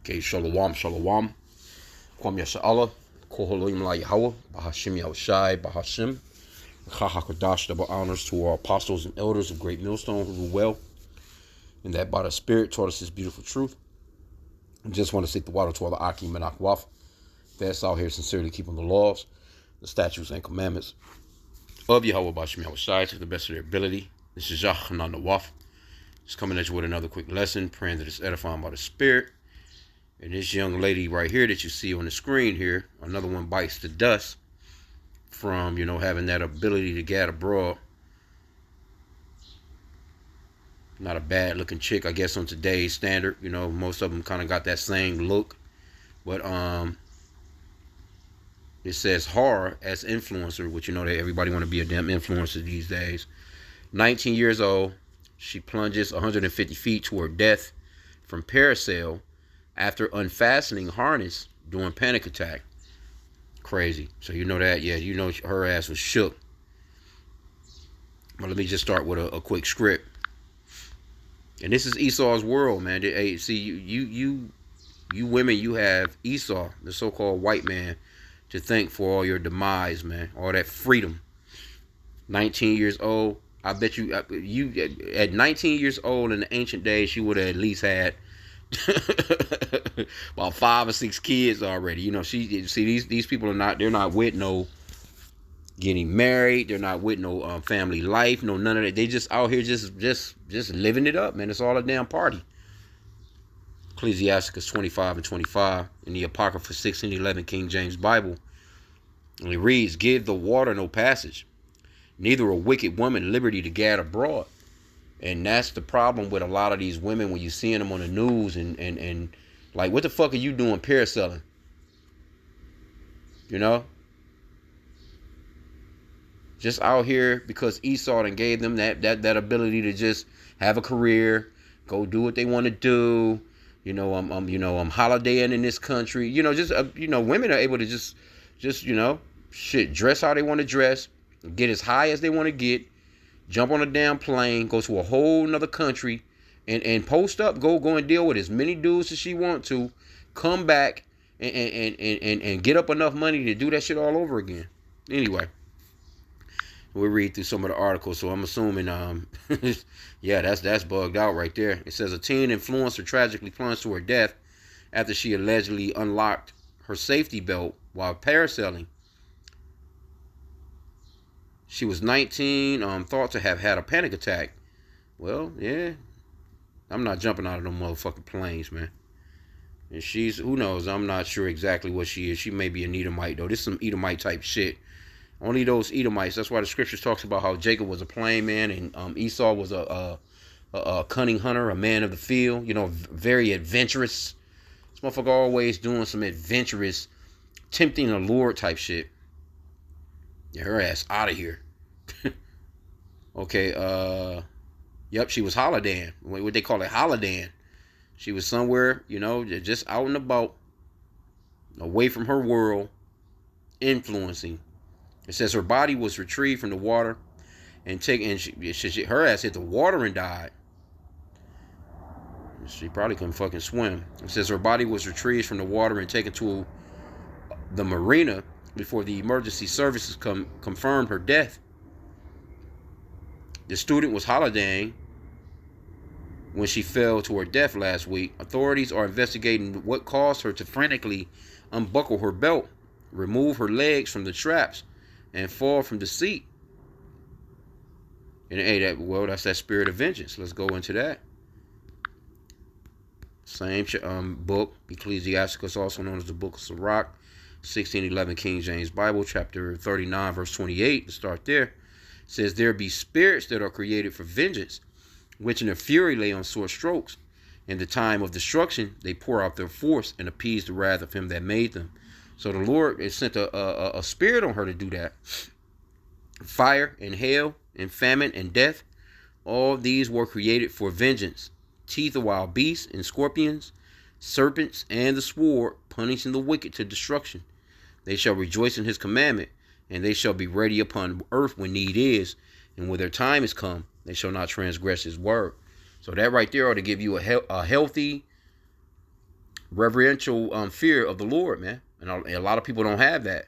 Okay, shalom, shalom. Kwam Yasha'Allah, Koholim La Yahweh, Bahashim Yahushai, Bahashim. Chachakadash, double honors to our apostles and elders of Great Millstone who rule well, and that by the Spirit taught us this beautiful truth. I just want to say the water to all the H.I.M and Akwaf. That's out here sincerely keeping the laws, the statutes, and commandments of Yahweh Bahashim Yahushai to the best of their ability. This is Yahchanan Nawaf. Just coming at you with another quick lesson, praying that it's edifying by the Spirit. And this young lady right here that you see on the screen here, another one bites the dust from, having that ability to gad abroad. Not a bad looking chick, I guess, on today's standard. Most of them kind of got that same look. But it says horror as influencer, which that everybody want to be a damn influencer these days. 19 years old, she plunges 150 feet to her death from parasail after unfastening harness during panic attack. Crazy. So that, yeah, her ass was shook. But let me just start with a quick script. And this is Esau's world, man. Hey, see, you women, you have Esau, the so-called white man, to thank for all your demise, man. All that freedom. 19 years old. I bet you at 19 years old in the ancient days, she would have at least had about 5 or 6 kids already. These people they're not with no getting married. They're not with no family life, none of that. They just out here just living it up, man. It's all a damn party. Ecclesiasticus 25 and 25 in the Apocrypha 1611 King James Bible. And it reads, "Give the water no passage, neither a wicked woman liberty to gad abroad." And that's the problem with a lot of these women when you're seeing them on the news and like, what the fuck are you doing parasailing? Just out here because Esau done gave them that ability to just have a career, go do what they want to do. I'm holidaying in this country. Women are able to just dress how they want to dress, get as high as they want to get, jump on a damn plane, go to a whole nother country, and post up, go and deal with as many dudes as she want to, come back and get up enough money to do that shit all over again. Anyway, we'll read through some of the articles. So I'm assuming, yeah, that's bugged out right there. It says a teen influencer tragically plunged to her death after she allegedly unlocked her safety belt while parasailing. She was 19, thought to have had a panic attack. Well, yeah, I'm not jumping out of them motherfucking planes, man. And she's, who knows, I'm not sure exactly what she is. She may be an Edomite, though. This is some Edomite type shit. Only those Edomites. That's why the scriptures talks about how Jacob was a plain man and Esau was a cunning hunter, a man of the field. Very adventurous. This motherfucker always doing some adventurous, tempting the Lord type shit. Get her ass out of here. Okay, yep, she was holidaying. What they call it, holidaying. She was somewhere, just out and about, away from her world, influencing. It says her body was retrieved from the water and her ass hit the water and died. She probably couldn't fucking swim. It says her body was retrieved from the water and taken to the marina before the emergency services confirmed her death. The student was holidaying when she fell to her death last week. Authorities are investigating what caused her to frantically unbuckle her belt, remove her legs from the straps, and fall from the seat. And hey, that's that spirit of vengeance. Let's go into that. Same book, Ecclesiasticus, also known as the Book of Sirach, 1611 King James Bible, chapter 39, verse 28. To start there, it says, "There be spirits that are created for vengeance, which in a fury lay on sore strokes. In the time of destruction, they pour out their force and appease the wrath of him that made them." So the Lord has sent a spirit on her to do that. Fire and hail and famine and death, all these were created for vengeance. Teeth of wild beasts and scorpions, serpents and the sword, punishing the wicked to destruction. They shall rejoice in his commandment, and they shall be ready upon earth when need is, and when their time is come, they shall not transgress his word. So that right there ought to give you a healthy reverential fear of the Lord, man. And a lot of people don't have that,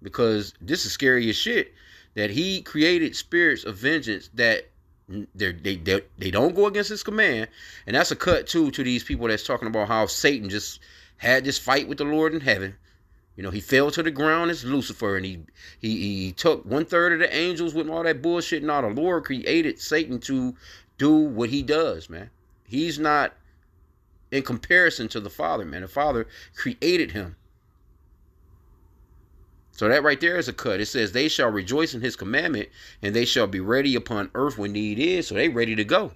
because this is scary as shit. That he created spirits of vengeance that they don't go against his command. And that's a cut too to these people that's talking about how Satan just had this fight with the Lord in heaven. He fell to the ground as Lucifer, and he took 1/3 of the angels with all that bullshit. And all the Lord created Satan to do what he does, man. He's not in comparison to the Father, man. The Father created him. So that right there is a cut. It says they shall rejoice in his commandment, and they shall be ready upon earth when need is. So they ready to go.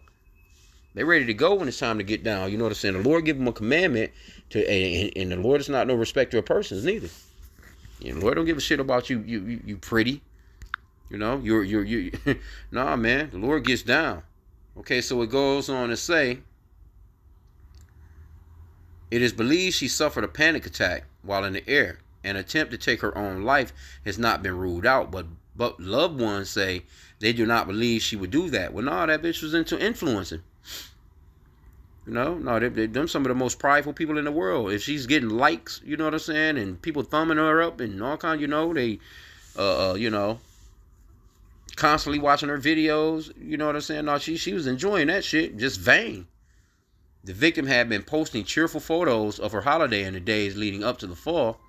They ready to go when it's time to get down. You know what I'm saying? The Lord give them a commandment and the Lord is not no respecter of persons neither. The Lord don't give a shit about you pretty. You're nah, man. The Lord gets down. Okay, so it goes on to say, it is believed she suffered a panic attack while in the air. An attempt to take her own life has not been ruled out, but loved ones say they do not believe she would do that. Well, no, that bitch was into influencing. Them some of the most prideful people in the world. If she's getting likes, you know what I'm saying, and people thumbing her up and all kinds, they, constantly watching her videos, you know what I'm saying. No, she was enjoying that shit, just vain. The victim had been posting cheerful photos of her holiday in the days leading up to the fall.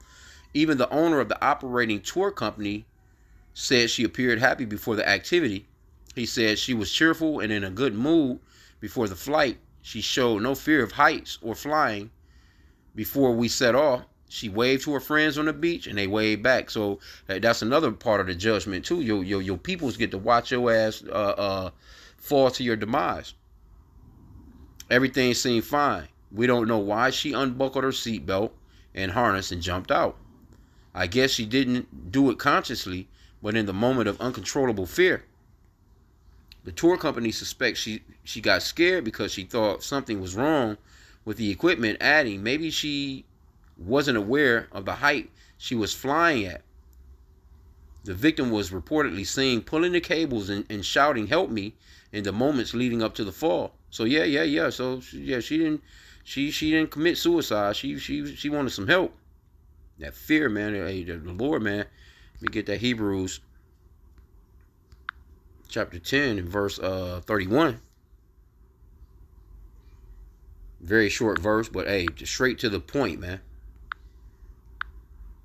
Even the owner of the operating tour company said she appeared happy before the activity. He said she was cheerful and in a good mood before the flight. She showed no fear of heights or flying. Before we set off, she waved to her friends on the beach and they waved back. So that's another part of the judgment too. Your peoples get to watch your ass fall to your demise. Everything seemed fine. We don't know why she unbuckled her seatbelt and harness and jumped out. I guess she didn't do it consciously, but in the moment of uncontrollable fear. The tour company suspects she got scared because she thought something was wrong with the equipment, adding maybe she wasn't aware of the height she was flying at. The victim was reportedly seen pulling the cables and shouting, "Help me," in the moments leading up to the fall. So yeah. So yeah, she didn't commit suicide. She wanted some help. That fear, man. Hey, the Lord, man. Let me get that Hebrews chapter 10 and verse 31. Very short verse, but hey, just straight to the point, man.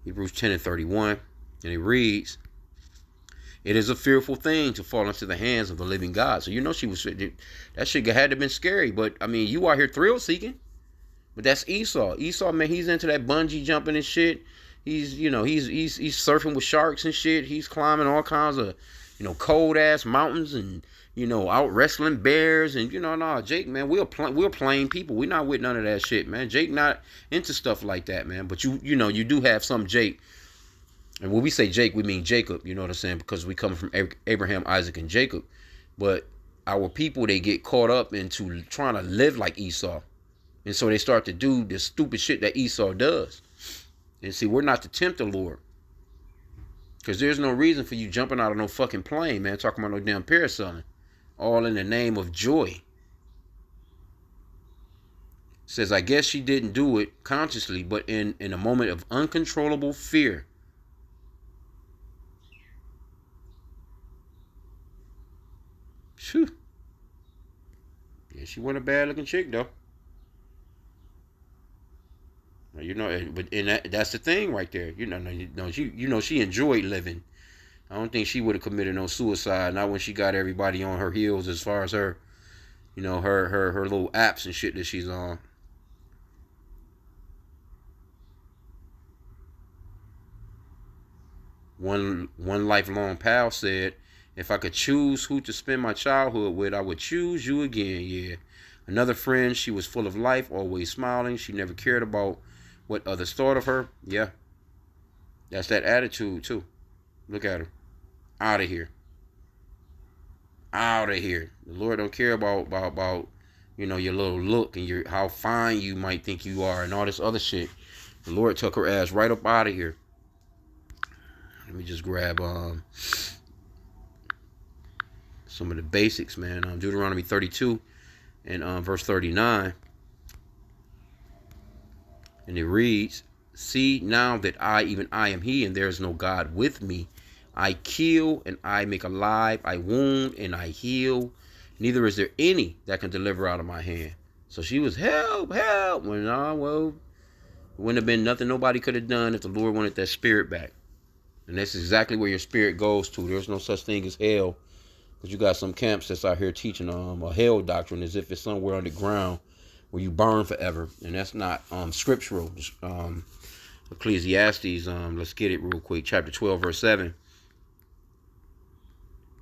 Hebrews 10 and 31. And it reads, "It is a fearful thing to fall into the hands of the living God." So she was, that shit had to have been scary. But I mean, you out here thrill seeking. But that's Esau. Esau, man, he's into that bungee jumping and shit. He's surfing with sharks and shit. He's climbing all kinds of, cold ass mountains and, out wrestling bears and, nah, Jake, man, we're plain people. We're not with none of that shit, man. Jake not into stuff like that, man. But you do have some Jake. And when we say Jake, we mean Jacob, you know what I'm saying? Because we come from Abraham, Isaac, and Jacob. But our people, they get caught up into trying to live like Esau. And so they start to do this stupid shit that Esau does. And see, we're not to tempt the Lord. Because there's no reason for you jumping out of no fucking plane, man. Talking about no damn parasailing. All in the name of joy. It says, I guess she didn't do it consciously, but in a moment of uncontrollable fear. Phew. Yeah, she wasn't a bad looking chick, though. But that's the thing right there. She enjoyed living. I don't think she would have committed no suicide. Not when she got everybody on her heels as far as her, her little apps and shit that she's on. One lifelong pal said, "If I could choose who to spend my childhood with, I would choose you again." Yeah. Another friend, she was full of life, always smiling. She never cared about what others thought of her. Yeah. That's that attitude too. Look at her. Out of here. Out of here. The Lord don't care about your little look and your how fine you might think you are and all this other shit. The Lord took her ass right up out of here. Let me just grab some of the basics, man. Deuteronomy 32 and verse 39. And it reads, see now that even I am he, and there is no God with me. I kill and I make alive, I wound and I heal. Neither is there any that can deliver out of my hand. So she was, help, help. Well, it wouldn't have been nothing nobody could have done if the Lord wanted that spirit back. And that's exactly where your spirit goes to. There's no such thing as hell. Because you got some camps that's out here teaching a hell doctrine as if it's somewhere underground where you burn forever. And that's not scriptural. Ecclesiastes, let's get it real quick. Chapter 12, verse 7.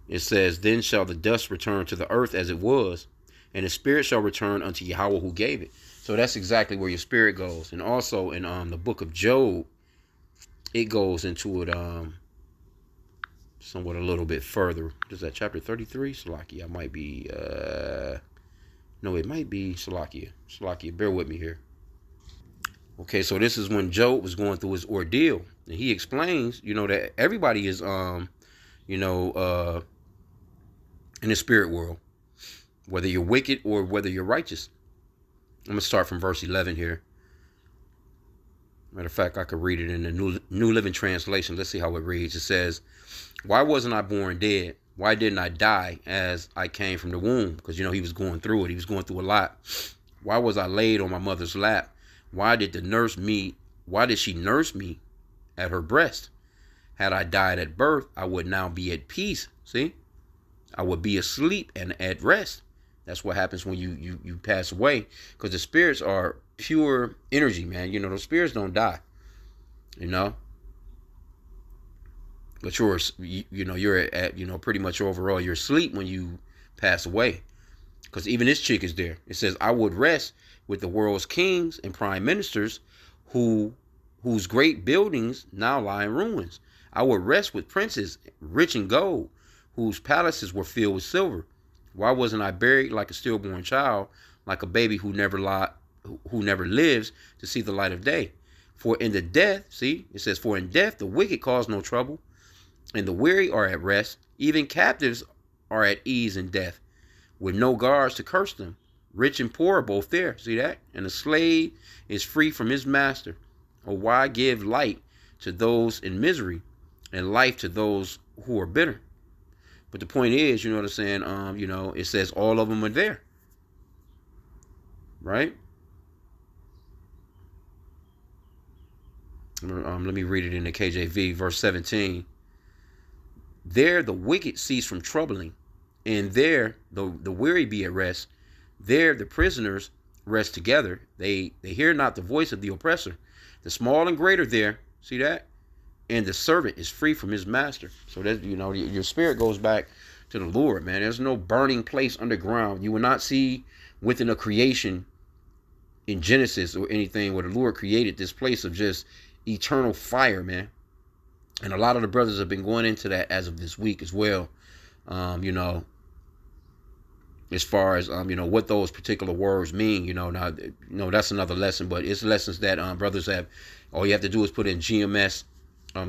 It says, then shall the dust return to the earth as it was, and the spirit shall return unto Yahweh who gave it. So that's exactly where your spirit goes. And also in the book of Job, it goes into it somewhat a little bit further. Is that chapter 33? Salakia. I might be no, it might be Salakia. Salakia, bear with me here. Okay, so this is when Job was going through his ordeal. And he explains, that everybody is in the spirit world, whether you're wicked or whether you're righteous. I'm gonna start from verse 11 here. Matter of fact, I could read it in the New Living Translation. Let's see how it reads. It says, why wasn't I born dead? Why didn't I die as I came from the womb? Because, he was going through it. He was going through a lot. Why was I laid on my mother's lap? Why did she nurse me at her breast? Had I died at birth, I would now be at peace. See? I would be asleep and at rest. That's what happens when you pass away. Because the spirits are pure energy, man. Those spirits don't die. But you're at, pretty much overall, you're asleep when you pass away. Because even this chick is there. It says, I would rest with the world's kings and prime ministers whose great buildings now lie in ruins. I would rest with princes rich in gold, whose palaces were filled with silver. Why wasn't I buried like a stillborn child, like a baby who never lives to see the light of day? For in death the wicked cause no trouble, and the weary are at rest. Even captives are at ease in death, with no guards to curse them. Rich and poor are both there. See that? And the slave is free from his master. Or why give light to those in misery, and life to those who are bitter? But the point is, you know what I'm saying? It says all of them are there. Right? Let me read it in the KJV, verse 17. There the wicked cease from troubling, and there the weary be at rest. There the prisoners rest together. They hear not the voice of the oppressor. The small and great are there. See that? And the servant is free from his master. So that your spirit goes back to the Lord, man. There's no burning place underground. You will not see within a creation in Genesis or anything where the Lord created this place of just eternal fire, man. And a lot of the brothers have been going into that as of this week as well. As far as what those particular words mean, now that's another lesson, but it's lessons that brothers have. All you have to do is put in GMS,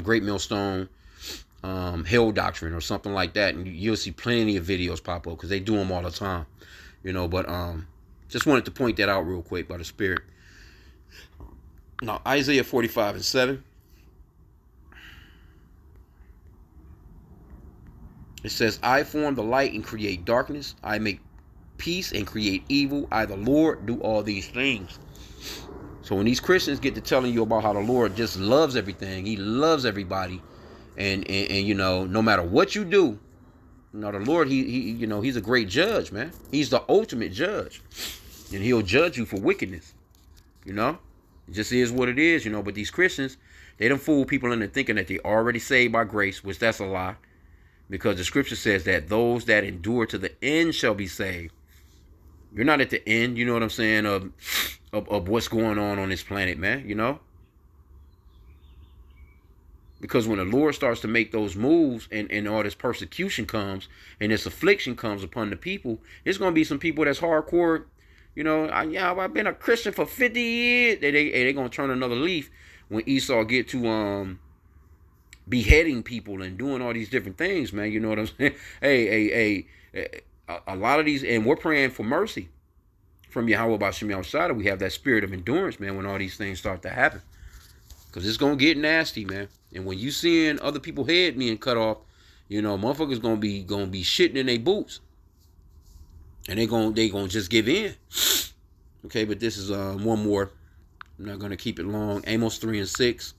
Great Millstone, Hell Doctrine or something like that, and you'll see plenty of videos pop up because they do them all the time. But just wanted to point that out real quick by the Spirit. Now Isaiah 45:7. It says, I form the light and create darkness. I make peace and create evil. I, the Lord, do all these things. So when these Christians get to telling you about how the Lord just loves everything, he loves everybody, and no matter what you do, the Lord, he's a great judge, man. He's the ultimate judge, and he'll judge you for wickedness. It just is what it is, But these Christians, they done fool people into thinking that they already saved by grace, which that's a lie. Because the scripture says that those that endure to the end shall be saved. You're not at the end, you know what I'm saying, of what's going on this planet, man, Because when the Lord starts to make those moves and all this persecution comes and this affliction comes upon the people, it's going to be some people that's hardcore, I've been a Christian for 50 years. They're going to turn another leaf when Esau get to beheading people and doing all these different things, man. You know what I'm saying? A lot of these, and we're praying for mercy from Yahweh Bashim Yahushua, we have that spirit of endurance, man, when all these things start to happen. Because it's going to get nasty, man. And when you seeing other people head being cut off, motherfuckers going to be shitting in their boots. And they gonna just give in. Okay, but this is one more. I'm not going to keep it long. Amos 3 and 6.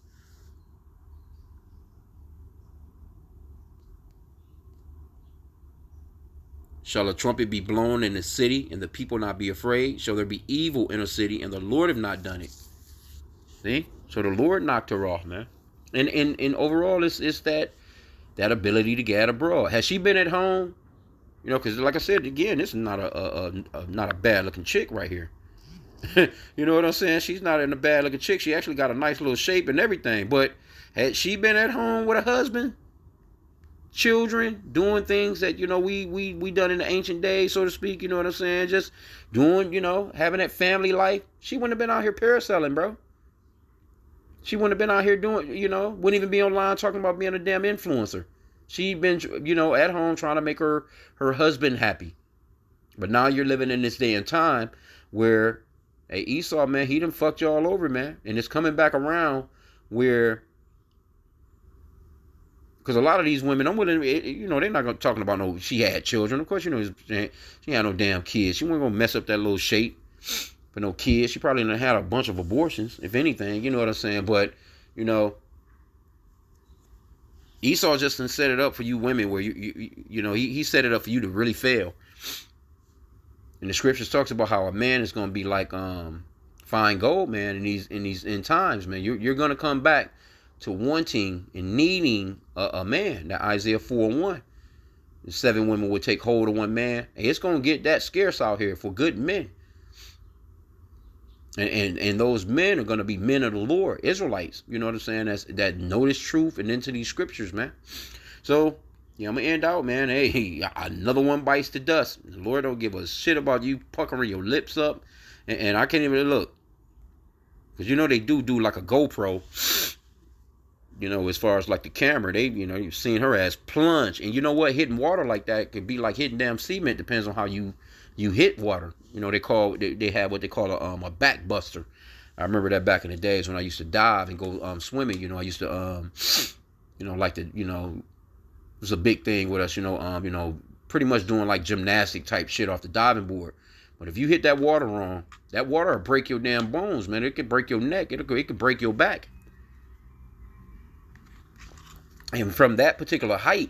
Shall a trumpet be blown in the city, and the people not be afraid? Shall there be evil in a city, and the Lord have not done it? See? So the Lord knocked her off, man. And overall, it's that ability to get abroad. Has she been at home? Because like I said, again, this is not a bad looking chick right here. You know what I'm saying? She's not in a bad looking chick. She actually got a nice little shape and everything. But had she been at home with a husband, children, doing things that we done in the ancient days, so to speak, you know what I'm saying, just doing, having that family life, she wouldn't have been out here parasailing, bro. She wouldn't have been out here doing, wouldn't even be online talking about being a damn influencer. She'd been, at home trying to make her husband happy. But now you're living in this day and time where, hey, Esau, man, he done fucked you all over, man. And it's coming back around where, because a lot of these women, I'm willing, they're not talking about no, she had children. Of course, she had no damn kids. She wasn't going to mess up that little shape for no kids. She probably done had a bunch of abortions, if anything. You know what I'm saying? But, Esau just done set it up for you women where, he set it up for you to really fail. And the scriptures talks about how a man is going to be like fine gold, man, in these end times, man. You're going to come back to wanting and needing a man. That Isaiah 4:1. 7 women would take hold of one man. And it's going to get that scarce out here for good men. And those men are going to be men of the Lord, Israelites. You know what I'm saying? That know this truth and into these scriptures, man. So, I'm going to end out, man. Hey, another one bites the dust. The Lord don't give a shit about you puckering your lips up. And I can't even look. Because, they do like a GoPro. As far as like the camera, you've seen her ass plunge. And you know what? Hitting water like that could be like hitting damn cement. Depends on how you hit water. They have what they call a back buster. I remember that back in the days when I used to dive and go swimming. I used to like to it was a big thing with us. Pretty much doing like gymnastic type shit off the diving board. But if you hit that water wrong, that water will break your damn bones, man. It could break your neck. It could break your back. And from that particular height,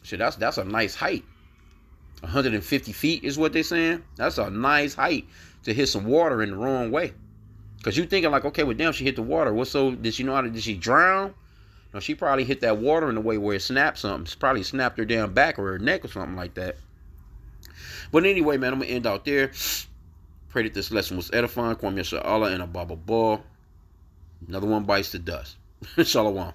shit, that's a nice height. 150 feet is what they're saying. That's a nice height to hit some water in the wrong way. Because you thinking like, okay, well, damn, she hit the water. Did she drown? No, she probably hit that water in a way where it snapped something. She probably snapped her damn back or her neck or something like that. But anyway, man, I'm going to end out there. Pray that this lesson was edifying. Kwame Yasha Allah and a Baba Ball. Another one bites the dust. Shalom.